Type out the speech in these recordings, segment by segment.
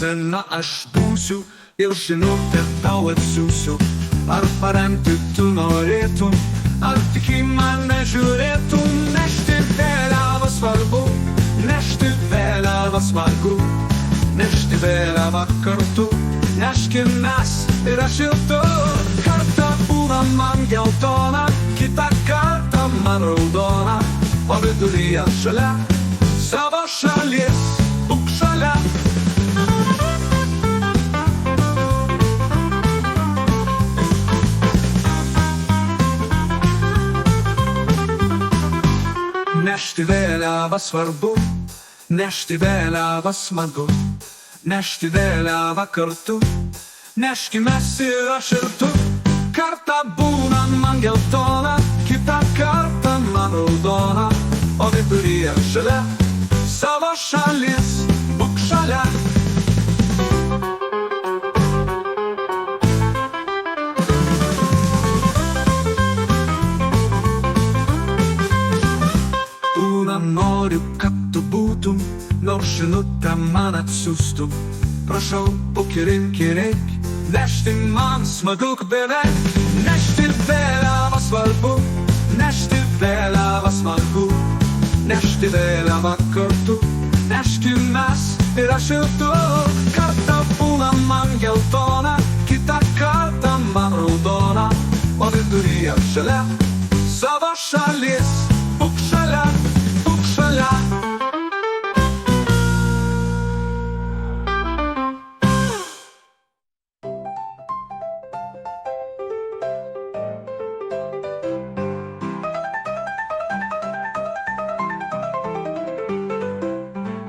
sceną aš būsiu ir žinutę tau atsiųsiu. Ar paremti tu norėtum, ar tik į mane žiūrėtum. Nešti vėliavą svarbu, nešti vėliavą smagu, nešti vėliavą kartu. Neškimės ir aš ir tu. Kartą būna man geltona, kitą kartą man raudona, o viduryje šalia savo šalies būk šalia. Nešti vėliavą svarbu, nešti vėliavą smagu, nešti vėliavą kartu. Neškimės ir aš ir tu. Kartą būna man geltona, kitą kartą man raudona, o viduryje šalia savo šalies būk šalia. Noriu, kad tu būtum, nors žinutę man atsiųstum. Prašau, būk ir reik, nešti man smagu beveik. Nešti vėliavą svarbu, nešti vėliavą smagu, nešti vėliavą kartu. Neškimės ir aš ir tu. Kartą būna man geltona, kitą kartą man raudona, o viduryje šalia savo šalies būk šalia.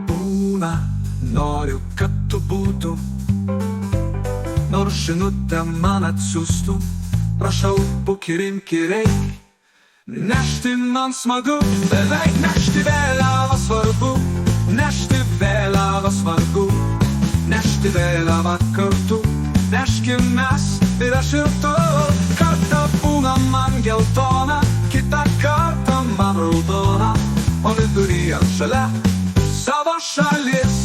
Būna, noriu, kad tu būtum, nors žinutę man atsiųstum. Prašau, būk ir reik, nešti man smagu beveik. Nešti vėliavą svarbu, nešti vėliavą smagu, nešti vėliavą kartu. Neškimės ir aš ir tu. Kartą būna man geltona, kitą kartą man raudona, o viduryje šalia savo šalies